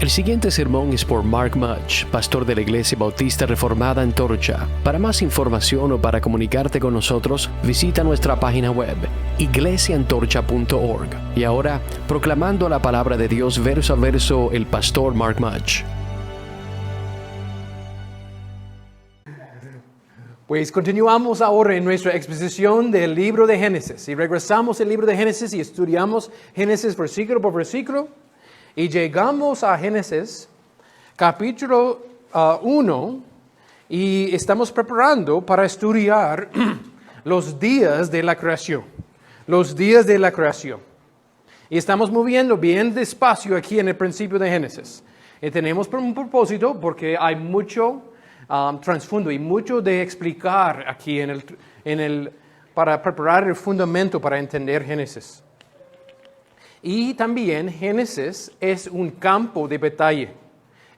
El siguiente sermón es por Mark Mudge, pastor de la Iglesia Bautista Reformada Antorcha. Para más información o para comunicarte con nosotros, visita nuestra página web, iglesiantorcha.org. Y ahora, proclamando la palabra de Dios verso a verso, el pastor Mark Mudge. Pues continuamos ahora en nuestra exposición del libro de Génesis. Y regresamos al libro de Génesis y estudiamos Génesis versículo por versículo. Y llegamos a Génesis capítulo 1 y estamos preparando para estudiar los días de la creación. Los días de la creación. Y estamos moviendo bien despacio aquí en el principio de Génesis. Y tenemos un propósito porque hay mucho trasfondo y mucho de explicar aquí para preparar el fundamento para entender Génesis. Y también Génesis es un campo de batalla.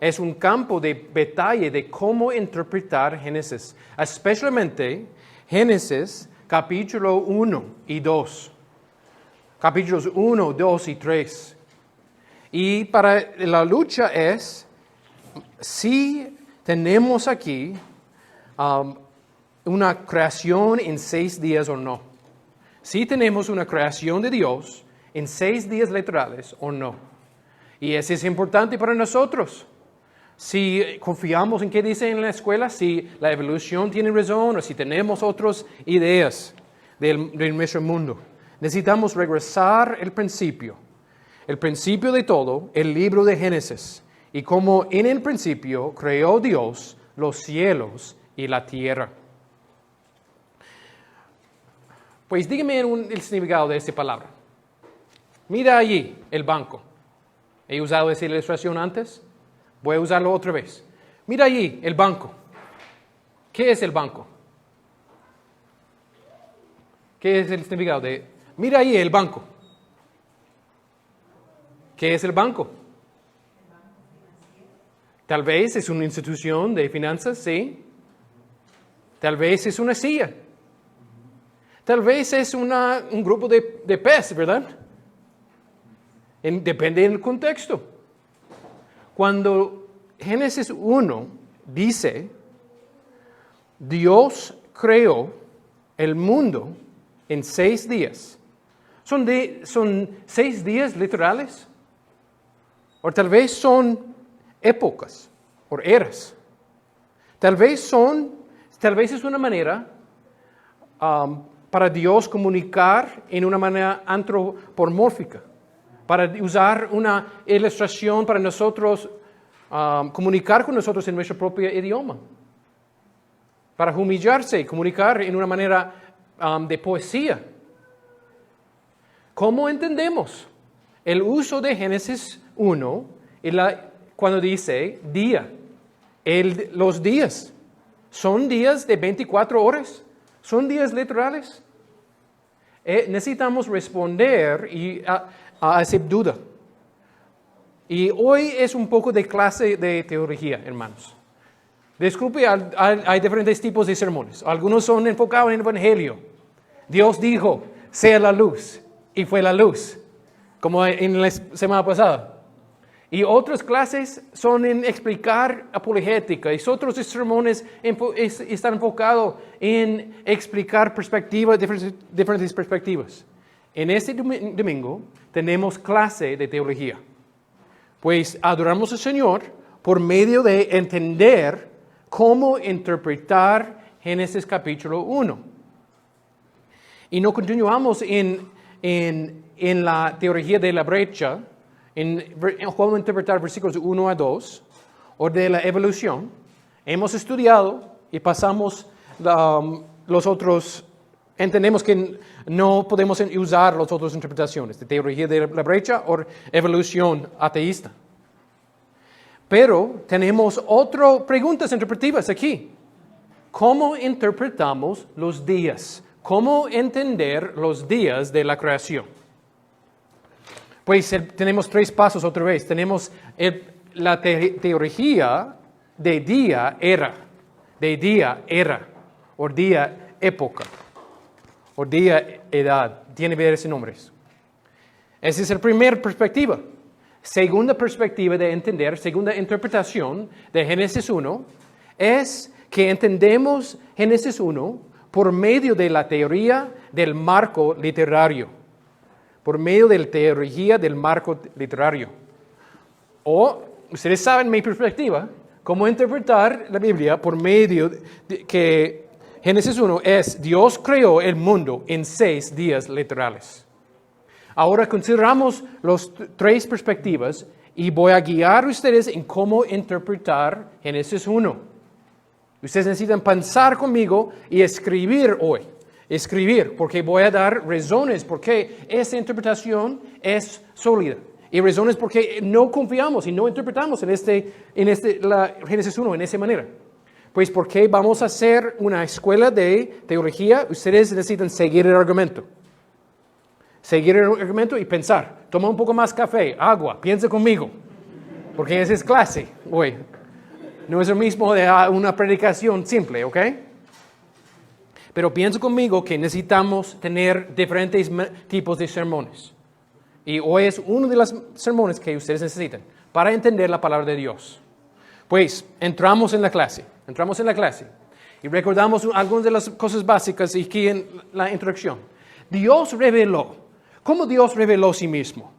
Es un campo de batalla de cómo interpretar Génesis. Especialmente Génesis capítulo 1 y 2. Capítulos 1, 2 y 3. Y para la lucha es si tenemos aquí una creación en 6 días o no. Si tenemos una creación de Dios en 6 días literales o no. Y eso es importante para nosotros. Si confiamos en qué dice en la escuela, si la evolución tiene razón o si tenemos otras ideas de nuestro mundo. Necesitamos regresar al principio. El principio de todo, el libro de Génesis. Y como en el principio creó Dios los cielos y la tierra. Pues dígame el significado de esta palabra. Mira allí el banco. ¿He usado esa ilustración antes? Voy a usarlo otra vez. Mira allí el banco. ¿Qué es el banco? ¿Qué es el significado de? Mira allí el banco. ¿Qué es el banco? Tal vez es una institución de finanzas, sí. Tal vez es una silla. Tal vez es un grupo de pez, ¿verdad? Depende del contexto. Cuando Génesis 1 dice, Dios creó el mundo en 6 días. ¿Son 6 días literales? O tal vez son épocas o eras. Tal vez es una manera para Dios comunicar en una manera antropomórfica. Para usar una ilustración para nosotros, comunicar con nosotros en nuestro propio idioma. Para humillarse y comunicar en una manera de poesía. ¿Cómo entendemos el uso de Génesis 1 cuando dice día? Los días, ¿son días de 24 horas? ¿Son días literales? Necesitamos responder a esa duda. Y hoy es un poco de clase de teología, hermanos. Disculpe, hay diferentes tipos de sermones. Algunos son enfocados en el Evangelio. Dios dijo, sea la luz, y fue la luz, como en la semana pasada. Y otras clases son en explicar apologética, y otros sermones están enfocados en explicar diferentes perspectivas. En este domingo tenemos clase de teología. Pues adoramos al Señor por medio de entender cómo interpretar Génesis capítulo 1. Y no continuamos en la teología de la brecha, en cómo interpretar versículos 1 a 2, o de la evolución. Hemos estudiado y pasamos los otros. Entendemos que no podemos usar las otras interpretaciones de teología de la brecha o evolución ateísta. Pero tenemos otras preguntas interpretativas aquí. ¿Cómo interpretamos los días? ¿Cómo entender los días de la creación? Pues tenemos 3 pasos otra vez. Tenemos la teología de día era, o día época. O día, edad, tiene que ver esos nombres. Esa es la primera perspectiva. segunda perspectiva de entender, segunda interpretación de Génesis 1, es que entendemos Génesis 1 por medio de la teoría del marco literario. Por medio de la teoría del marco literario. O, ustedes saben mi perspectiva, cómo interpretar la Biblia por medio de que Génesis 1 es Dios creó el mundo en 6 días literales. Ahora consideramos las 3 perspectivas y voy a guiar a ustedes en cómo interpretar Génesis 1. Ustedes necesitan pensar conmigo y escribir hoy. Escribir, porque voy a dar razones por qué esta interpretación es sólida. Y razones por qué no confiamos y no interpretamos la Génesis 1 en esa manera. Pues porque vamos a hacer una escuela de teología, ustedes necesitan seguir el argumento. Seguir el argumento y pensar. Toma un poco más café, agua, piensa conmigo. Porque esa es clase hoy. No es lo mismo de una predicación simple, ¿ok? Pero piensa conmigo que necesitamos tener diferentes tipos de sermones. Y hoy es uno de los sermones que ustedes necesitan para entender la palabra de Dios. Pues entramos en la clase y recordamos algunas de las cosas básicas aquí en la introducción. Dios reveló. ¿Cómo Dios reveló a sí mismo?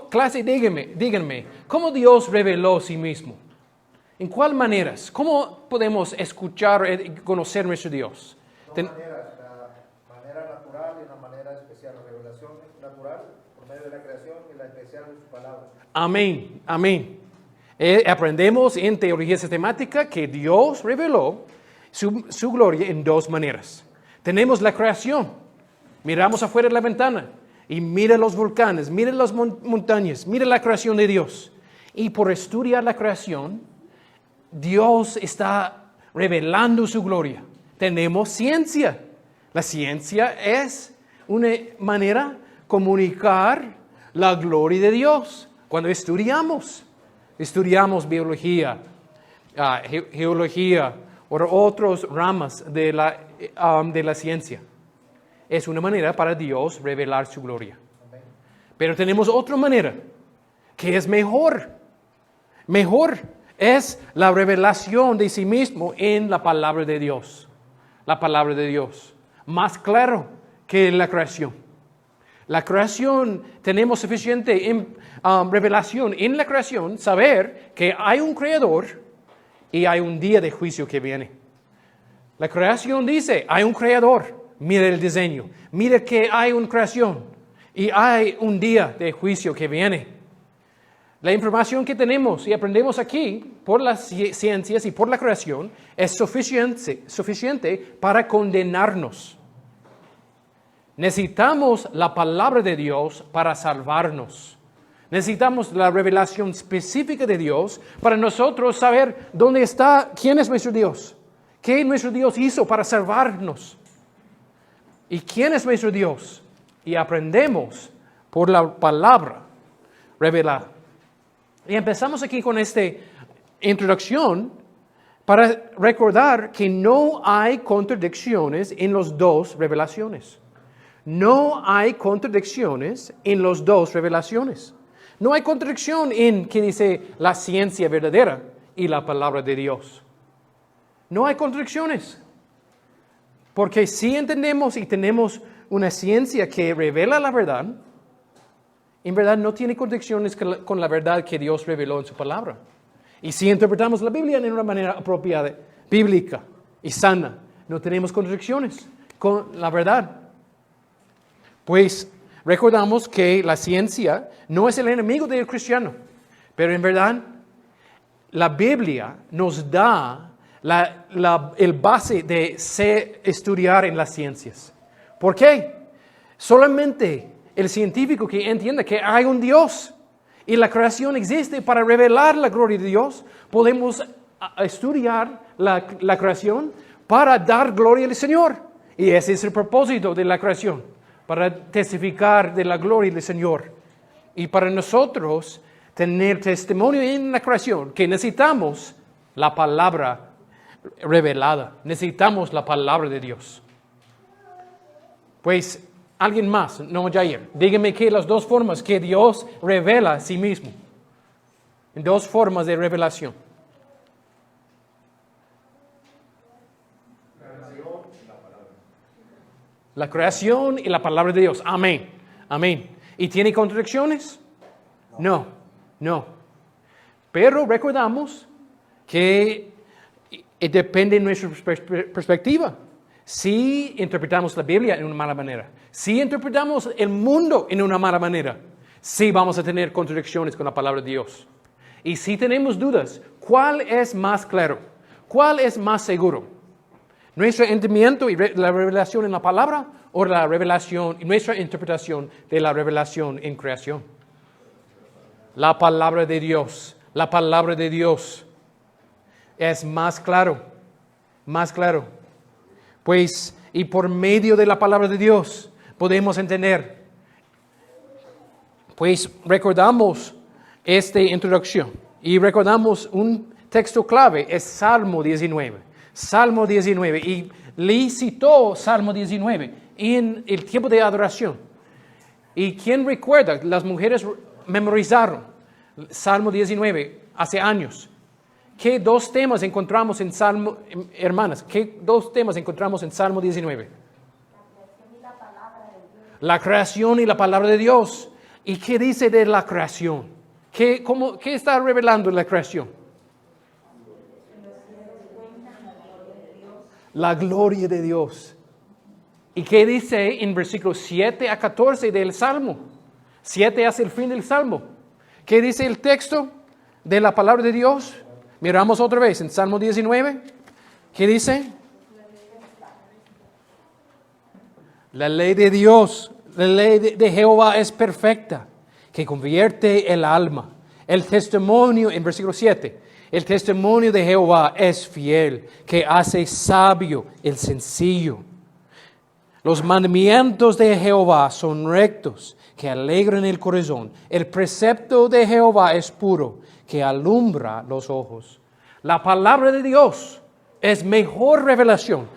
Clase, díganme, ¿cómo Dios reveló a sí mismo? ¿En cuáles maneras? ¿Cómo podemos escuchar y conocer a nuestro Dios? Dos maneras, la manera natural y una manera especial. La revelación natural por medio de la creación y la especial de su palabra. Amén, amén. Aprendemos en teología sistemática que Dios reveló su gloria en 2 maneras. Tenemos la creación. Miramos afuera de la ventana y mira los volcanes, mira las montañas, mira la creación de Dios. Y por estudiar la creación, Dios está revelando su gloria. Tenemos ciencia. La ciencia es una manera de comunicar la gloria de Dios. Cuando estudiamos biología, geología o otras ramas de la ciencia. Es una manera para Dios revelar su gloria. Pero tenemos otra manera que es mejor. Mejor es la revelación de sí mismo en la palabra de Dios. La palabra de Dios. Más claro que la creación. La creación, tenemos suficiente revelación en la creación, saber que hay un creador y hay un día de juicio que viene. La creación dice, hay un creador. Mira el diseño, mira que hay una creación y hay un día de juicio que viene. La información que tenemos y aprendemos aquí por las ciencias y por la creación es suficiente para condenarnos. Necesitamos la palabra de Dios para salvarnos. Necesitamos la revelación específica de Dios para nosotros saber dónde está, quién es nuestro Dios, qué nuestro Dios hizo para salvarnos. ¿Y quién es nuestro Dios? Y aprendemos por la palabra revelada. Y empezamos aquí con esta introducción para recordar que no hay contradicciones en las 2 revelaciones. No hay contradicciones en las 2 revelaciones. No hay contradicción en que dice la ciencia verdadera y la palabra de Dios. No hay contradicciones. Porque si entendemos y tenemos una ciencia que revela la verdad, en verdad no tiene contradicciones con la verdad que Dios reveló en su palabra. Y si interpretamos la Biblia de una manera apropiada, bíblica y sana, no tenemos contradicciones con la verdad. Pues recordamos que la ciencia no es el enemigo del cristiano, pero en verdad la Biblia nos da el base de estudiar en las ciencias. ¿Por qué? Solamente el científico que entienda que hay un Dios y la creación existe para revelar la gloria de Dios, podemos estudiar la creación para dar gloria al Señor. Y ese es el propósito de la creación, para testificar de la gloria del Señor. Y para nosotros tener testimonio en la creación, que necesitamos la palabra revelada. Necesitamos la palabra de Dios. Pues Alguien más, no Jair. Dígame que las dos formas que Dios revela a sí mismo. Dos formas de revelación. La creación y la palabra de Dios. Amén. Amén. ¿Y tiene contradicciones? No. Pero recordamos que depende de nuestra perspectiva. Si interpretamos la Biblia en una mala manera, si interpretamos el mundo en una mala manera, sí vamos a tener contradicciones con la palabra de Dios. Y si tenemos dudas, ¿cuál es más claro? ¿Cuál es más seguro? ¿Nuestro entendimiento y la revelación en la palabra o la revelación y nuestra interpretación de la revelación en creación? La palabra de Dios. La palabra de Dios es más claro. Más claro. Pues, y por medio de la palabra de Dios podemos entender. Pues recordamos esta introducción y recordamos un texto clave, es Salmo 19. Salmo 19, y Lee citó Salmo 19 en el tiempo de adoración. ¿Y quién recuerda? Las mujeres memorizaron Salmo 19 hace años. ¿Qué dos temas encontramos en Salmo, hermanas? ¿Qué dos temas encontramos en Salmo 19? La creación y la palabra de Dios. ¿Y qué dice de la creación? ¿Qué está revelando la creación? La gloria de Dios. ¿Y qué dice en versículos 7 a 14 del Salmo? 7 hacia el fin del Salmo. ¿Qué dice el texto de la palabra de Dios? Miramos otra vez en Salmo 19. ¿Qué dice? La ley de Dios, la ley de Jehová es perfecta, que convierte el alma. El testimonio, en versículo 7, el testimonio de Jehová es fiel, que hace sabio el sencillo. Los mandamientos de Jehová son rectos, que alegran el corazón. El precepto de Jehová es puro, que alumbra los ojos. La palabra de Dios es mejor revelación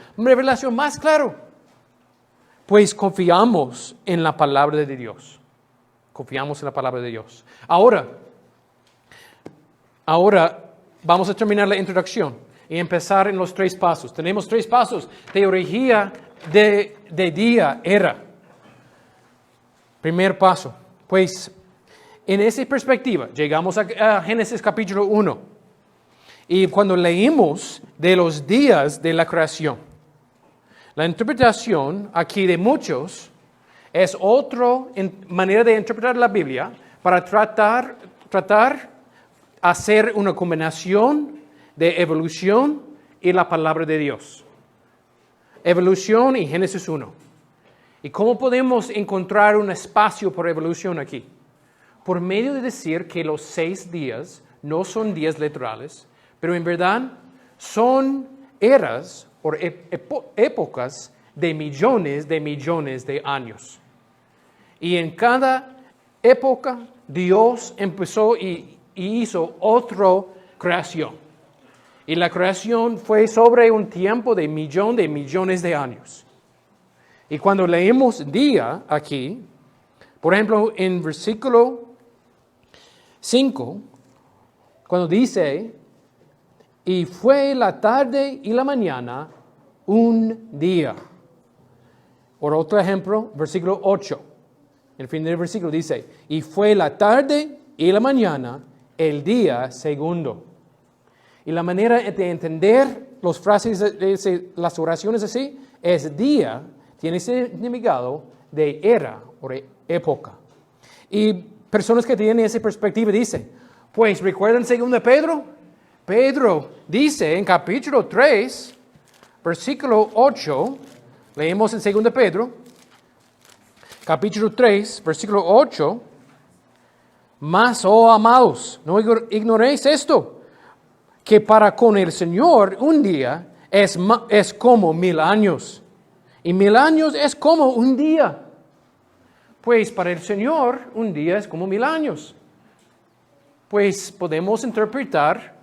más claro. Pues confiamos en la palabra de Dios. Confiamos en la palabra de Dios. Ahora vamos a terminar la introducción y empezar en los 3 pasos. Tenemos 3 pasos. Teología de día, era. Primer paso. Pues en esa perspectiva llegamos a Génesis capítulo 1. Y cuando leímos de los días de la creación, la interpretación aquí de muchos es otra manera de interpretar la Biblia para tratar hacer una combinación de evolución y la palabra de Dios. Evolución y Génesis 1. ¿Y cómo podemos encontrar un espacio por evolución aquí? Por medio de decir que los 6 días no son días literales, pero en verdad son eras o épocas de millones de años. Y en cada época Dios empezó y hizo otra creación. Y la creación fue sobre un tiempo de millones de años. Y cuando leemos día aquí, por ejemplo, en versículo 5, cuando dice, y fue la tarde y la mañana un día. Por otro ejemplo, versículo 8, el fin del versículo dice, y fue la tarde y la mañana el día segundo. Y la manera de entender las frases, las oraciones así, es día, tiene significado de era o de época. Y personas que tienen esa perspectiva dicen, pues recuerdan 2 Pedro. Pedro dice en capítulo 3, versículo 8, leemos en 2 Pedro, capítulo 3, versículo 8, mas, oh amados, no ignoréis esto, que para con el Señor un día es como 1000 años, y 1000 años es como un día. Pues para el Señor un día es como 1000 años. Pues podemos interpretar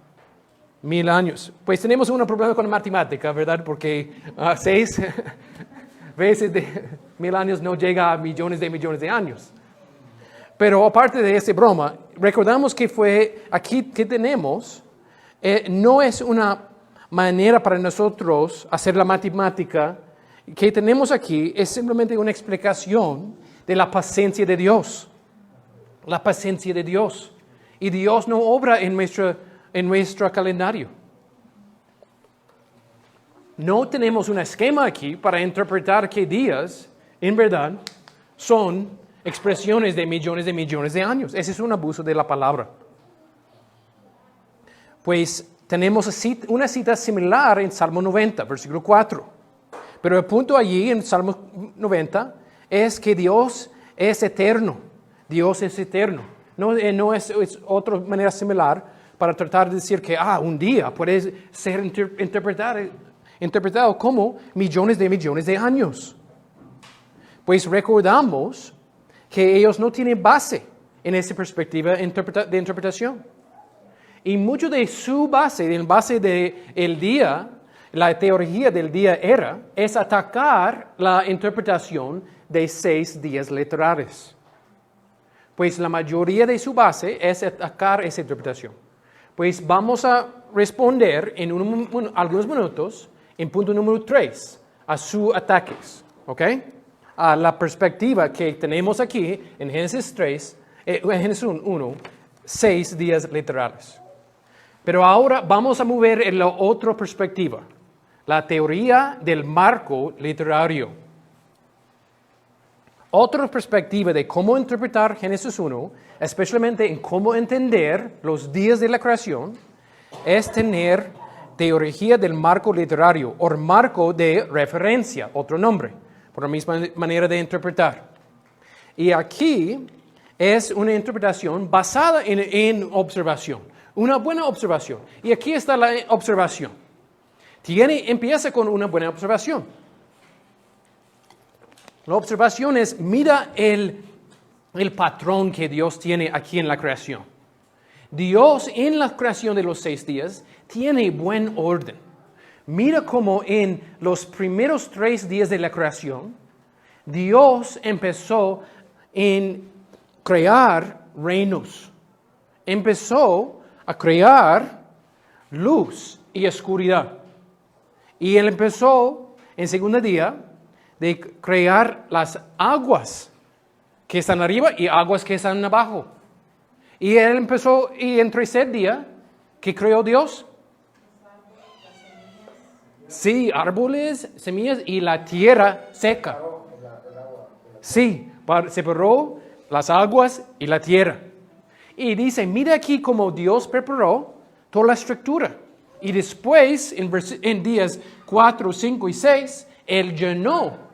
1000 años. Pues tenemos un problema con la matemática, ¿verdad? Porque 6 veces 1000 años no llega a millones de años. Pero aparte de esa broma, recordamos que fue aquí que tenemos, no es una manera para nosotros hacer la matemática que tenemos aquí, es simplemente una explicación de la paciencia de Dios. La paciencia de Dios. Y Dios no obra en nuestro calendario. No tenemos un esquema aquí para interpretar qué días, en verdad, son expresiones de millones de años. Ese es un abuso de la palabra. Pues tenemos una cita similar en Salmo 90, versículo 4. Pero el punto allí en Salmo 90 es que Dios es eterno. Dios es eterno. No es otra manera similar para tratar de decir que un día puede ser interpretado como millones de años. Pues recordamos que ellos no tienen base en esa perspectiva de interpretación. Y mucho de su base, del día, la teoría del día es atacar la interpretación de 6 días literales. Pues la mayoría de su base es atacar esa interpretación. Pues vamos a responder en algunos minutos, en punto número 3, a sus ataques, ¿ok? A la perspectiva que tenemos aquí en Génesis 1, 6 días literales. Pero ahora vamos a mover en la otra perspectiva, la teoría del marco literario. Otra perspectiva de cómo interpretar Génesis 1, especialmente en cómo entender los días de la creación, es tener teoría del marco literario o marco de referencia, otro nombre, por la misma manera de interpretar. Y aquí es una interpretación basada en observación, una buena observación. Y aquí está la observación. Empieza con una buena observación. La observación es, mira el patrón que Dios tiene aquí en la creación. Dios en la creación de los 6 días tiene buen orden. Mira cómo en los primeros 3 días de la creación, Dios empezó en crear reinos. Empezó a crear luz y oscuridad. Y Él empezó en segundo día de crear las aguas que están arriba y aguas que están abajo. Y Él empezó, y en tercer día, ¿qué creó Dios? Sí, árboles, semillas y la tierra seca. Sí, separó las aguas y la tierra. Y dice, mira aquí cómo Dios preparó toda la estructura. Y después, en días 4, 5 y 6, Él llenó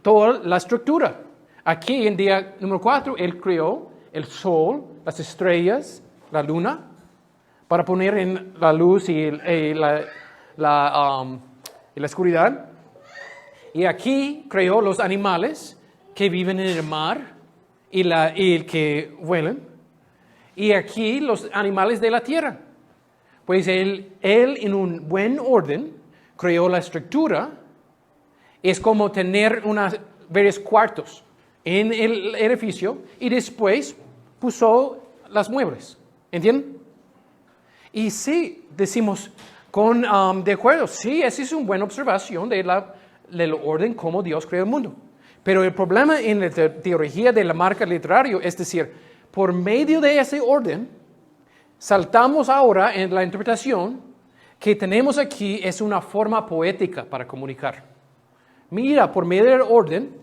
toda la estructura. Aquí en día número 4, Él creó el sol, las estrellas, la luna, para poner en la luz y la oscuridad. Y aquí creó los animales que viven en el mar y que vuelan. Y aquí los animales de la tierra. Pues él en un buen orden creó la estructura. Es como tener varios cuartos en el edificio y después puso las muebles. ¿Entienden? Y sí, decimos de acuerdo, sí, esa es una buena observación del orden como Dios creó el mundo. Pero el problema en la teoría de la marca literaria es decir, por medio de ese orden, saltamos ahora en la interpretación que tenemos aquí es una forma poética para comunicar. Mira, por medio del orden,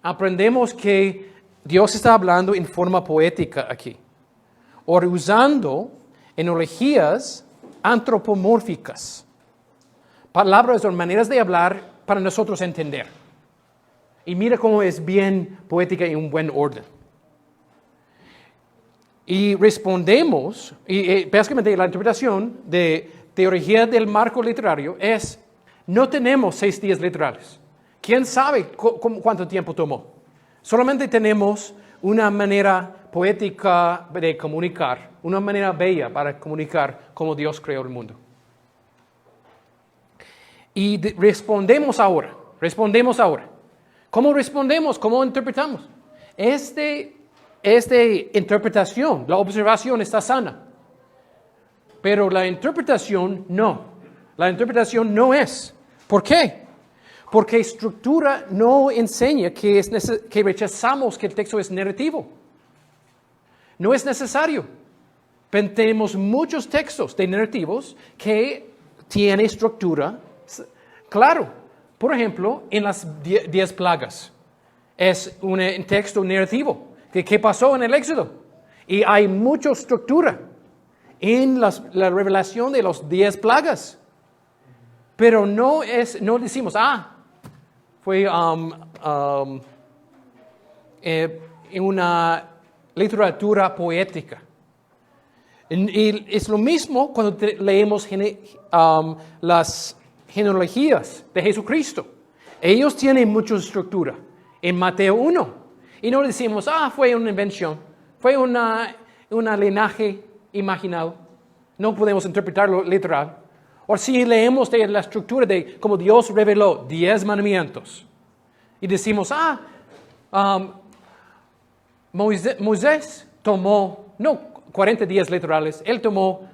aprendemos que Dios está hablando en forma poética aquí, o usando analogías antropomórficas, palabras o maneras de hablar para nosotros entender. Y mira cómo es bien poética y un buen orden. Y respondemos, y básicamente la interpretación de teoría del marco literario es, no tenemos 6 días literales. ¿Quién sabe cuánto tiempo tomó? Solamente tenemos una manera poética de comunicar, una manera bella para comunicar cómo Dios creó el mundo. Y respondemos ahora. ¿Cómo respondemos? ¿Cómo interpretamos? Esta interpretación, la observación está sana. Pero la interpretación no. La interpretación no es. ¿Por qué? Porque estructura no enseña que rechazamos que el texto es narrativo. No es necesario. Tenemos muchos textos de narrativos que tienen estructura. Claro, por ejemplo, en las 10 plagas. Es un texto narrativo de qué pasó en el Éxodo. Y hay mucha estructura en la revelación de las 10 plagas. Pero no decimos, fue en una literatura poética. Y es lo mismo cuando leemos las genealogías de Jesucristo. Ellos tienen mucha estructura. En Mateo 1. Y no decimos, fue una invención. Fue un linaje imaginado. No podemos interpretarlo literal. O si leemos de la estructura de cómo Dios reveló 10 mandamientos. Y decimos, Moisés tomó, no 40 días literales, él tomó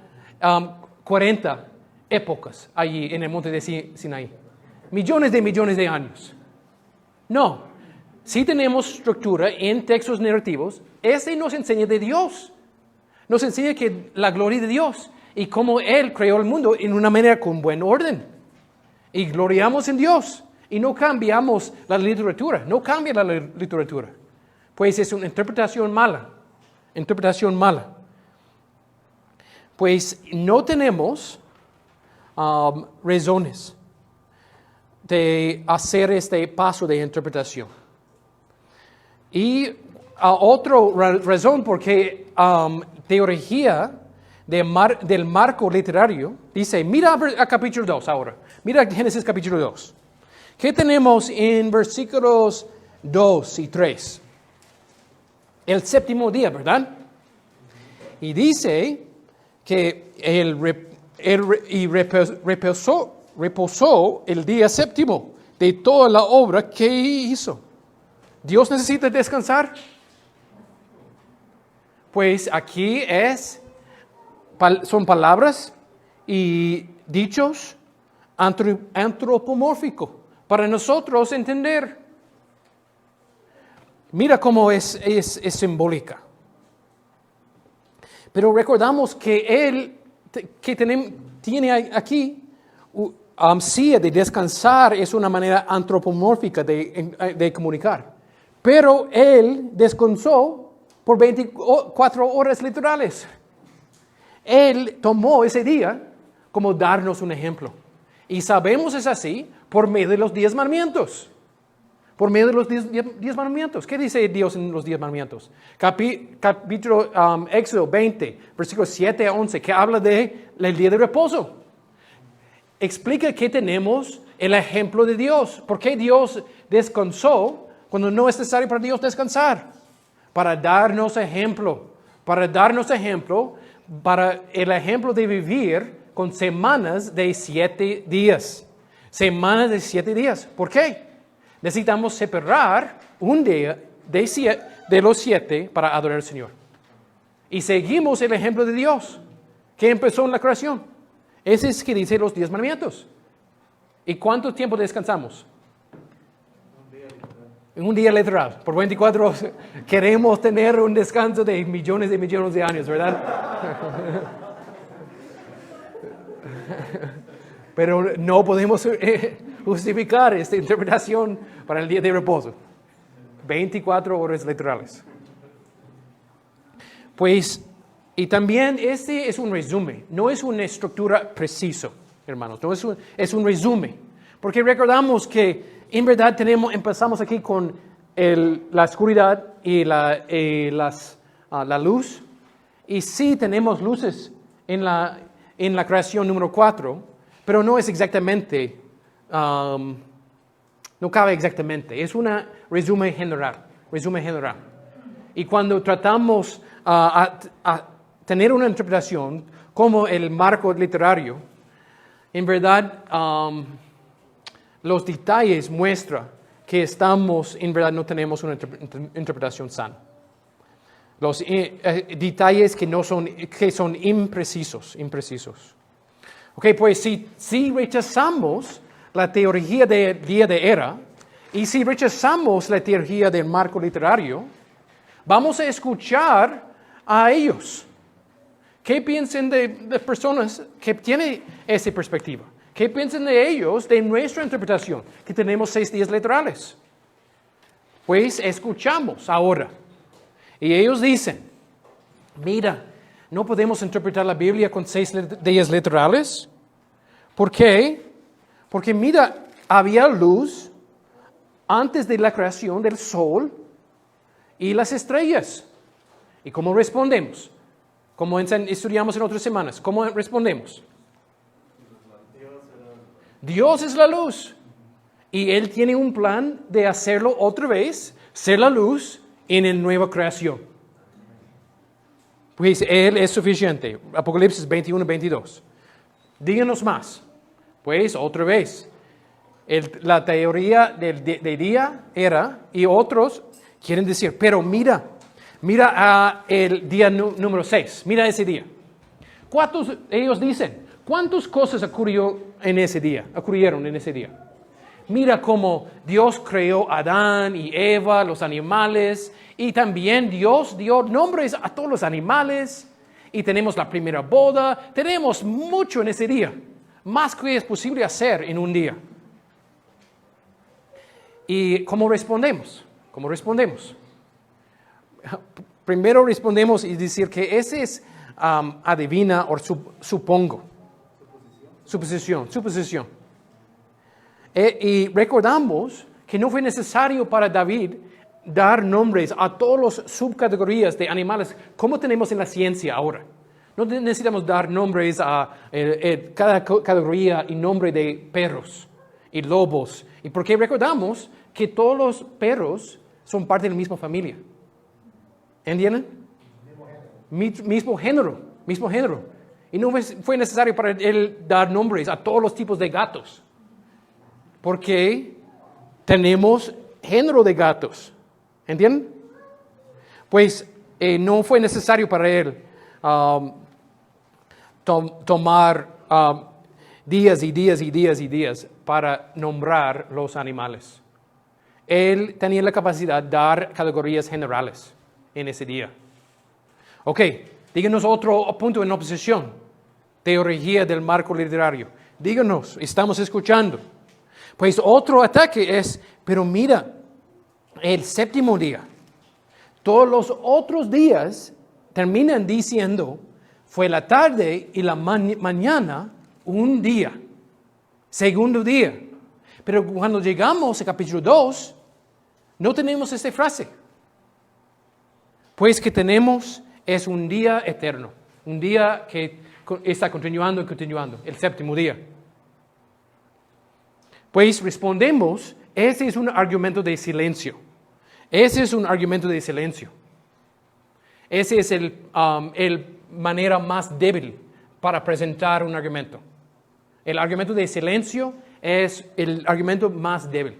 40 épocas allí en el monte de Sinaí. Millones de años. No. Si tenemos estructura en textos narrativos, ese nos enseña de Dios. Nos enseña que la gloria de Dios y cómo Él creó el mundo en una manera con buen orden. Y gloriamos en Dios. Y no cambiamos la literatura. No cambia la literatura. Pues es una interpretación mala. Interpretación mala. Pues no tenemos razones de hacer este paso de interpretación. Y otra razón porque teología del marco literario dice, mira a capítulo 2 ahora, mira Génesis capítulo 2. ¿Qué tenemos en versículos 2 y 3? El séptimo día, ¿verdad? Y dice que reposó el día séptimo de toda la obra que hizo. ¿Dios necesita descansar? Pues aquí son palabras y dichos antropomórficos para nosotros entender. Mira cómo es simbólica. Pero recordamos que Él tiene aquí sí, de descansar es una manera antropomórfica de comunicar. Pero Él descansó por 24 horas literales. Él tomó ese día como darnos un ejemplo. Y sabemos es así por medio de los 10 mandamientos. Por medio de los 10 mandamientos. ¿Qué dice Dios en los 10 mandamientos? Capítulo Éxodo 20, versículos 7 a 11, que habla del día de reposo. Explica que tenemos el ejemplo de Dios. ¿Por qué Dios descansó cuando no es necesario para Dios descansar? Para darnos ejemplo. Para darnos ejemplo, para el ejemplo de vivir con semanas de 7 días. Semanas de 7 días. ¿Por qué? Necesitamos separar un día de los 7 para adorar al Señor. Y seguimos el ejemplo de Dios, que empezó en la creación. Ese es que dice los 10 mandamientos. ¿Y cuánto tiempo descansamos? Un día literal. Por 24 horas. Queremos tener un descanso de millones de años, ¿verdad? Pero no podemos justificar esta interpretación para el día de reposo. 24 horas literales. Pues, y también este es un resumen, no es una estructura preciso, hermanos, no es un resumen. Porque recordamos que en verdad empezamos aquí con la oscuridad y la luz. Y sí tenemos luces en la creación número 4, pero no es exactamente, no cabe exactamente. Es un resumen general. Y cuando tratamos a tener una interpretación como el marco literario, en verdad los detalles muestran que en verdad no tenemos una interpretación sana. Los detalles que son imprecisos. Ok, pues si rechazamos la teoría del día de era y si rechazamos la teoría del marco literario, vamos a escuchar a ellos. ¿Qué piensan de personas que tienen esa perspectiva? ¿Qué piensan de ellos, de nuestra interpretación, que tenemos 6 días literales? Pues escuchamos ahora. Y ellos dicen, mira, no podemos interpretar la Biblia con 6 días literales. ¿Por qué? Porque mira, había luz antes de la creación del sol y las estrellas. ¿Y cómo respondemos? Como estudiamos en otras semanas, ¿cómo respondemos? Dios es la luz. Y Él tiene un plan de hacerlo otra vez, ser la luz en la nueva creación. Pues Él es suficiente. Apocalipsis 21-22. Díganos más. Pues otra vez. La teoría de día era, y otros quieren decir, pero mira el día número 6, mira ese día. Ellos dicen, ¿cuántas cosas ocurrieron en ese día? Mira cómo Dios creó a Adán y Eva, los animales, y también Dios dio nombres a todos los animales, y tenemos la primera boda, tenemos mucho en ese día, más que es posible hacer en un día. ¿Y cómo respondemos? Primero respondemos y decir que ese es adivina o supongo. Suposición. Y recordamos que no fue necesario para David dar nombres a todas las subcategorías de animales como tenemos en la ciencia ahora. No necesitamos dar nombres a cada categoría y nombre de perros y lobos. Y porque recordamos que todos los perros son parte de la misma familia. ¿Entienden? Mismo género. Y no fue necesario para él dar nombres a todos los tipos de gatos. Porque tenemos género de gatos. ¿Entienden? Pues no fue necesario para él tomar días y días para nombrar los animales. Él tenía la capacidad de dar categorías generales en ese día. Ok, díganos otro punto en oposición. Teoría del marco literario. Díganos, estamos escuchando. Pues otro ataque es, pero mira, el séptimo día. Todos los otros días terminan diciendo, fue la tarde y la mañana un día. Segundo día. Pero cuando llegamos al capítulo 2, no tenemos esta frase. Pues que tenemos es un día eterno. Un día que está continuando, el séptimo día. Pues respondemos, ese es un argumento de silencio. Esa es el manera más débil para presentar un argumento. El argumento de silencio es el argumento más débil.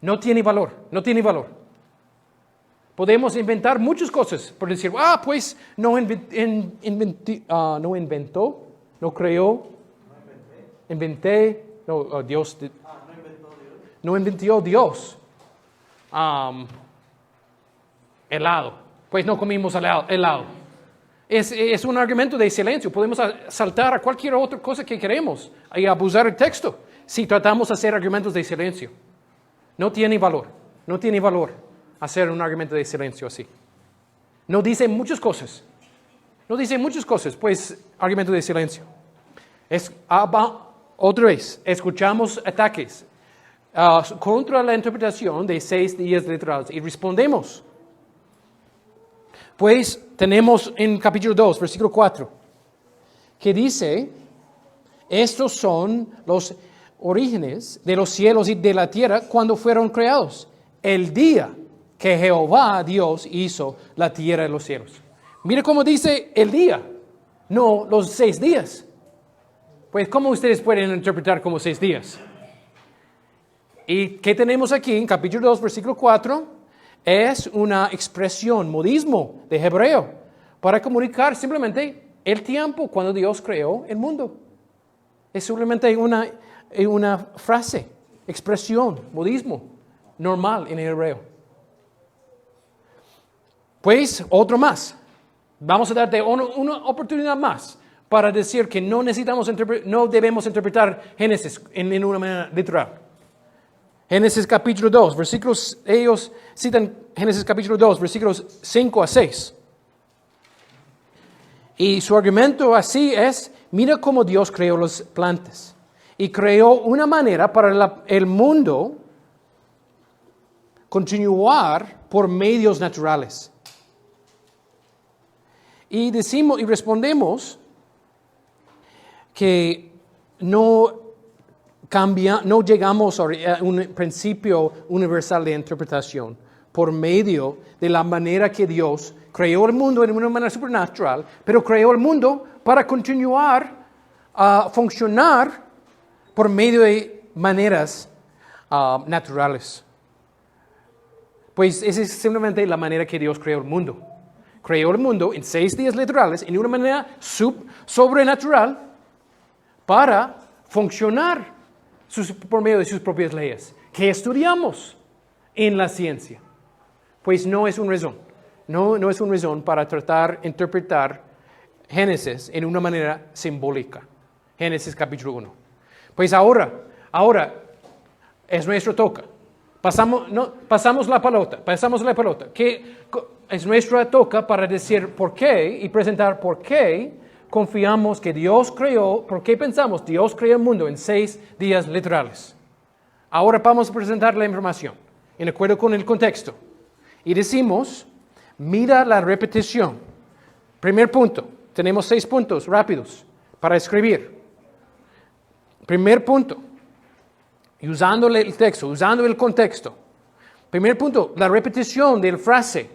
No tiene valor. Podemos inventar muchas cosas por decir, pues no inventó Dios. Helado. Pues no comimos helado. Es un argumento de silencio. Podemos saltar a cualquier otra cosa que queremos y abusar el texto si tratamos de hacer argumentos de silencio. No tiene valor hacer un argumento de silencio así. No dice muchas cosas, pues argumento de silencio. Otra vez, escuchamos ataques contra la interpretación de 6 días literales y respondemos. Pues tenemos en capítulo 2, versículo 4, que dice, estos son los orígenes de los cielos y de la tierra cuando fueron creados, el día que Jehová Dios hizo la tierra y los cielos. Mire cómo dice el día, no los 6 días. Pues, ¿cómo ustedes pueden interpretar como 6 días? ¿Y qué tenemos aquí en capítulo 2, versículo 4? Es una expresión, modismo de hebreo, para comunicar simplemente el tiempo cuando Dios creó el mundo. Es simplemente una frase, expresión, modismo, normal en hebreo. Pues otro más. Vamos a darte una oportunidad más para decir que no debemos interpretar Génesis en una manera literal. Génesis capítulo 2, ellos citan Génesis capítulo 2, versículos 5 a 6. Y su argumento así es, mira cómo Dios creó las plantas. Y creó una manera para el mundo continuar por medios naturales. Y respondemos que no llegamos a un principio universal de interpretación por medio de la manera que Dios creó el mundo en una manera supernatural, pero creó el mundo para continuar a funcionar por medio de maneras naturales. Pues esa es simplemente la manera que Dios creó el mundo. Creó el mundo en 6 días literales, en una manera sobrenatural, para funcionar por medio de sus propias leyes, que estudiamos en la ciencia. Pues no es una razón. No es una razón para tratar de interpretar Génesis en una manera simbólica. Génesis capítulo 1. Pues ahora es nuestro toca. Pasamos la pelota. Que es nuestra toca para decir por qué y presentar por qué confiamos que Dios creó, por qué pensamos Dios creó el mundo en 6 días literales. Ahora vamos a presentar la información en acuerdo con el contexto. Y decimos, mira la repetición. Primer punto, tenemos 6 puntos rápidos para escribir. Primer punto, usando el texto, usando el contexto. Primer punto, la repetición de la frase.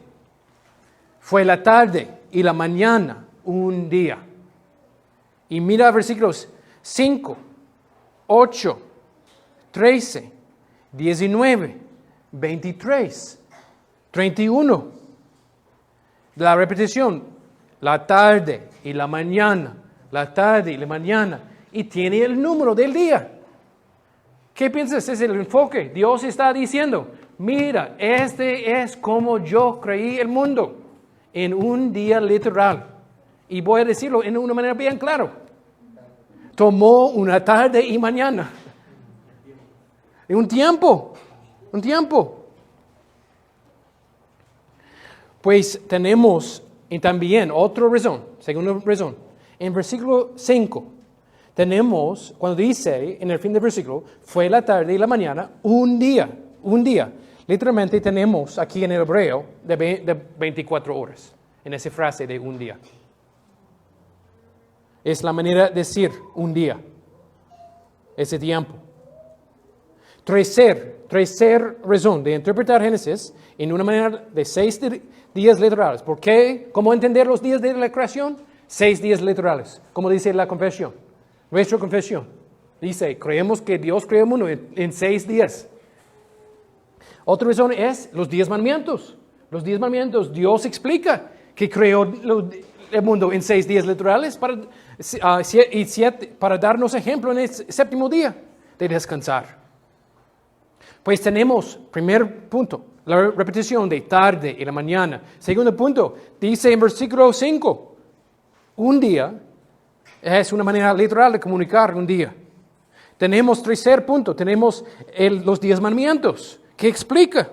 Fue la tarde y la mañana, un día. Y mira versículos 5, 8, 13, 19, 23, 31. La repetición, la tarde y la mañana, la tarde y la mañana. Y tiene el número del día. ¿Qué piensas? Es el enfoque. Dios está diciendo, mira, este es como yo creí el mundo en un día literal. Y voy a decirlo en una manera bien clara. Tomó una tarde y mañana. Y un tiempo. Pues tenemos también otra razón, segunda razón. En versículo 5 tenemos, cuando dice en el fin del versículo, fue la tarde y la mañana, un día. Literalmente tenemos aquí en el hebreo de 24 horas, en esa frase de un día. Es la manera de decir un día, ese tiempo. Tercer razón de interpretar Génesis en una manera de 6 días literales. ¿Por qué? ¿Cómo entender los días de la creación? 6 días literales, como dice la confesión. Nuestra confesión dice, creemos que Dios creó el mundo en 6 días. Otra razón es los 10 mandamientos. Los 10 mandamientos, Dios explica que creó el mundo en 6 días literales para darnos ejemplo en el 7º día de descansar. Pues tenemos, primer punto, la repetición de tarde y la mañana. Segundo punto, dice en versículo 5, un día es una manera literal de comunicar un día. Tenemos tercer punto, tenemos los 10 mandamientos. ¿Qué explica?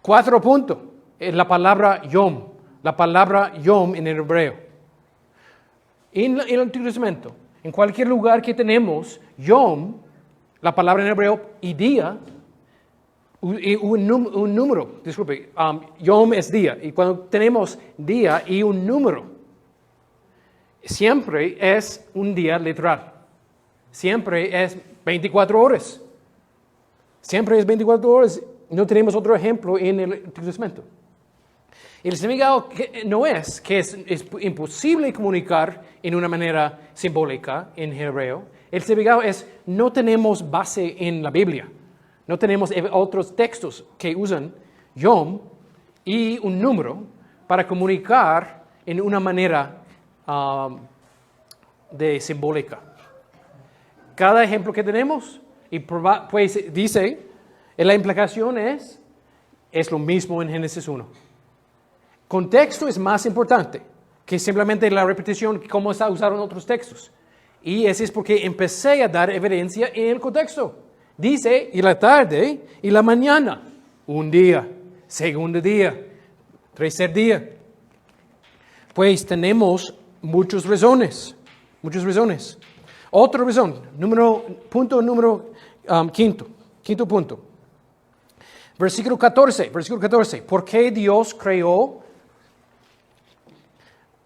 4 puntos, la palabra yom. La palabra yom en el hebreo. En el Antiguo Testamento, en cualquier lugar que tenemos yom, la palabra en hebreo y día, un número, disculpe, yom es día. Y cuando tenemos día y un número, siempre es un día literal. Siempre es 24 horas. Siempre es 24 horas. No tenemos otro ejemplo en el Antiguo Testamento. El significado no es que es imposible comunicar en una manera simbólica en hebreo. El significado es, no tenemos base en la Biblia. No tenemos otros textos que usan Yom y un número para comunicar en una manera de simbólica. Cada ejemplo que tenemos, y pues dice, la implicación es lo mismo en Génesis 1. Contexto es más importante que simplemente la repetición, cómo está usado en otros textos. Y eso es porque empecé a dar evidencia en el contexto. Dice, y la tarde y la mañana, un día, segundo día, tercer día. Pues tenemos muchas razones. Otra razón, punto número quinto punto. Versículo 14. ¿Por qué Dios creó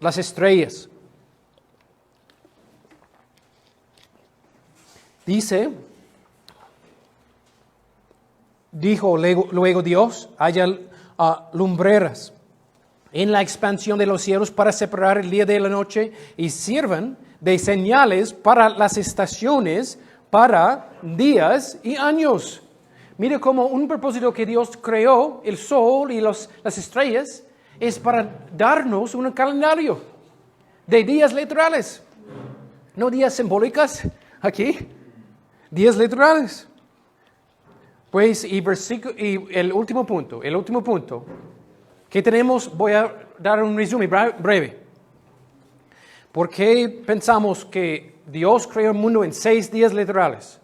las estrellas? Dijo luego Dios, haya lumbreras en la expansión de los cielos para separar el día de la noche y sirvan de señales para las estaciones, para días y años. Mire cómo un propósito que Dios creó, el sol y las estrellas, es para darnos un calendario de días literales. No días simbólicos aquí, días literales. Pues, y el último punto que tenemos, voy a dar un resumen breve. ¿Por qué pensamos que Dios creó el mundo en 6 días literales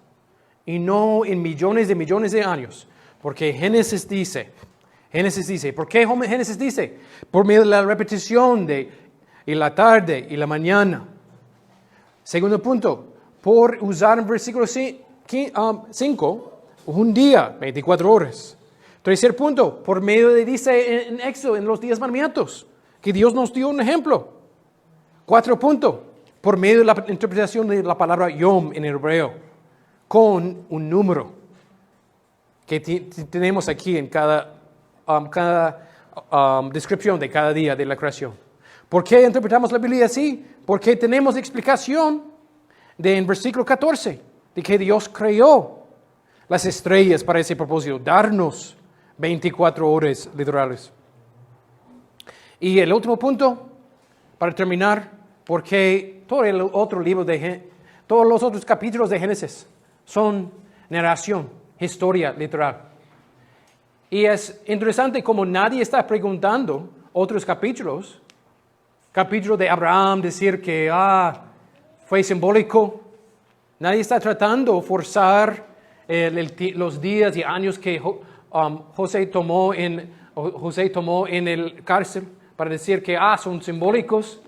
y no en millones de años? Porque Génesis dice, ¿por qué Génesis dice? Por medio de la repetición de y la tarde y la mañana. Segundo punto, por usar en versículo 5, un día, 24 horas. Tercer punto, por medio de, dice en Éxodo, en los 10 mandamientos, que Dios nos dio un ejemplo. 4 punto, por medio de la interpretación de la palabra Yom en hebreo, con un número que tenemos aquí en cada descripción de cada día de la creación. ¿Por qué interpretamos la Biblia así? Porque tenemos explicación en versículo 14, de que Dios creó las estrellas para ese propósito, darnos 24 horas literales. Y el último punto, para terminar, porque todos los otros capítulos de Génesis son narración, historia literal. Y es interesante como nadie está preguntando otros capítulos, capítulo de Abraham, decir que fue simbólico. Nadie está tratando de forzar los días y años que José tomó en el cárcel para decir que son simbólicos.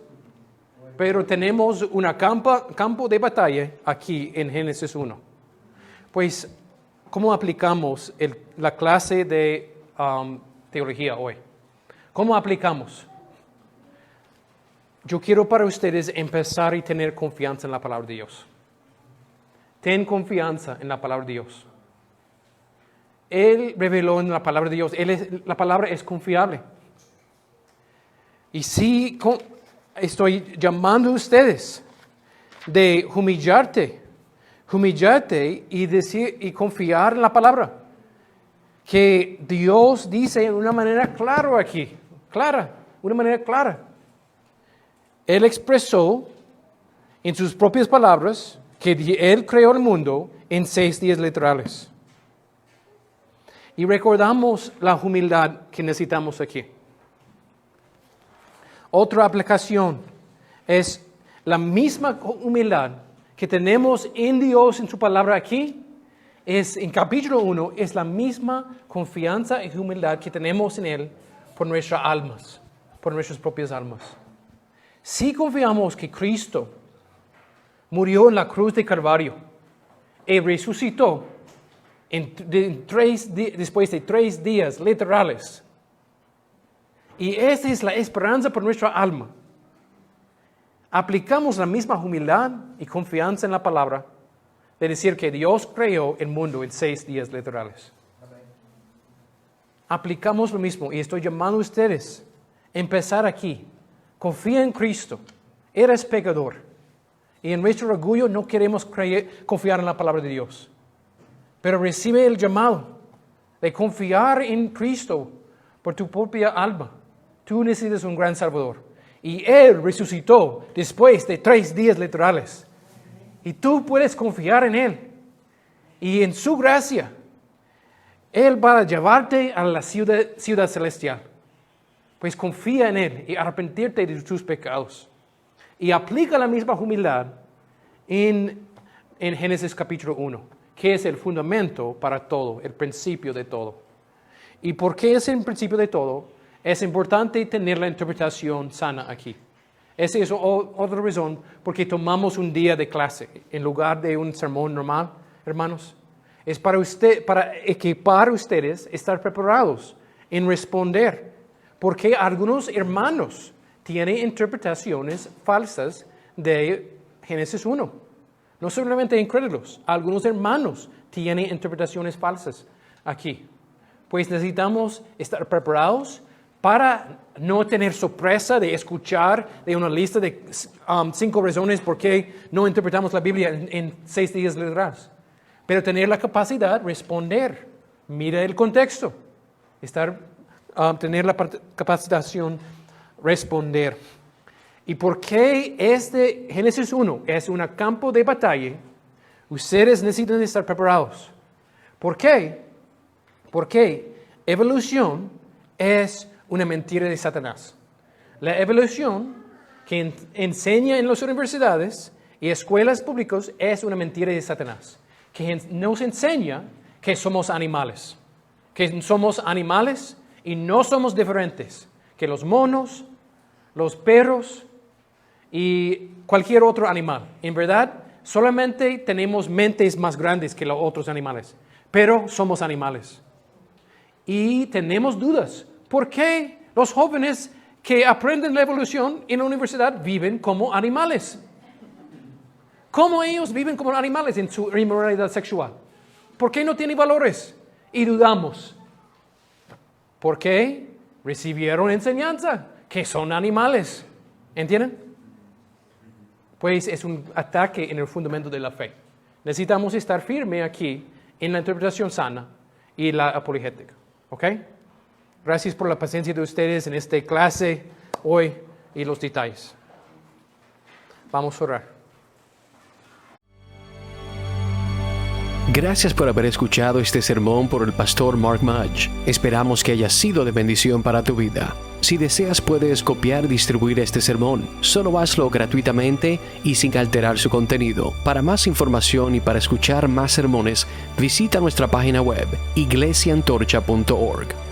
Pero tenemos un campo de batalla aquí en Génesis 1. Pues, ¿cómo aplicamos la clase de teología hoy? ¿Cómo aplicamos? Yo quiero para ustedes empezar y tener confianza en la palabra de Dios. Ten confianza en la palabra de Dios. Él reveló en la palabra de Dios. La palabra es confiable. Y sí, estoy llamando a ustedes de humillarte y decir y confiar en la palabra. Que Dios dice de una manera clara aquí, una manera clara. Él expresó en sus propias palabras que Él creó el mundo en 6 días literales. Y recordamos la humildad que necesitamos aquí. Otra aplicación es la misma humildad que tenemos en Dios en su palabra aquí. En capítulo 1 es la misma confianza y humildad que tenemos en Él por nuestras almas, por nuestras propias almas. Si confiamos que Cristo murió en la cruz de Calvario y resucitó después de 3 días literales, y esta es la esperanza por nuestra alma, aplicamos la misma humildad y confianza en la palabra de decir que Dios creó el mundo en 6 días literales. Amén. Aplicamos lo mismo y estoy llamando a ustedes a empezar aquí. Confía en Cristo. Eres pecador. Y en nuestro orgullo no queremos confiar en la palabra de Dios. Pero recibe el llamado de confiar en Cristo por tu propia alma. Tú necesitas un gran Salvador. Y Él resucitó después de 3 días literales. Y tú puedes confiar en Él. Y en su gracia, Él va a llevarte a la ciudad celestial. Pues confía en Él y arrepentirte de tus pecados. Y aplica la misma humildad en Génesis capítulo 1, que es el fundamento para todo, el principio de todo. ¿Y por qué es el principio de todo? Es importante tener la interpretación sana aquí. Esa es otra razón porque tomamos un día de clase en lugar de un sermón normal, hermanos. Es para equipar a ustedes estar preparados en responder. Porque algunos hermanos tienen interpretaciones falsas de Génesis 1. No solamente incrédulos, algunos hermanos tienen interpretaciones falsas aquí. Pues necesitamos estar preparados para no tener sorpresa de escuchar de una lista de 5 razones por qué no interpretamos la Biblia en 6 días literales. Pero tener la capacidad de responder. Mira el contexto. Tener la capacitación responder. ¿Y por qué Génesis 1 es un campo de batalla? Ustedes necesitan estar preparados. ¿Por qué? Porque evolución es una mentira de Satanás. La evolución que enseña en las universidades y escuelas públicas es una mentira de Satanás, que nos enseña que somos animales, y no somos diferentes que los monos, los perros y cualquier otro animal. En verdad, solamente tenemos mentes más grandes que los otros animales, pero somos animales. Y tenemos dudas. ¿Por qué los jóvenes que aprenden la evolución en la universidad viven como animales? ¿Cómo ellos viven como animales en su inmoralidad sexual? ¿Por qué no tienen valores? Y dudamos. ¿Por qué? Recibieron enseñanza que son animales. ¿Entienden? Pues es un ataque en el fundamento de la fe. Necesitamos estar firmes aquí en la interpretación sana y la apologética. ¿Ok? Gracias por la paciencia de ustedes en esta clase hoy y los detalles. Vamos a orar. Gracias por haber escuchado este sermón por el pastor Mark Mudge. Esperamos que haya sido de bendición para tu vida. Si deseas, puedes copiar y distribuir este sermón. Solo hazlo gratuitamente y sin alterar su contenido. Para más información y para escuchar más sermones, visita nuestra página web iglesiaantorcha.org.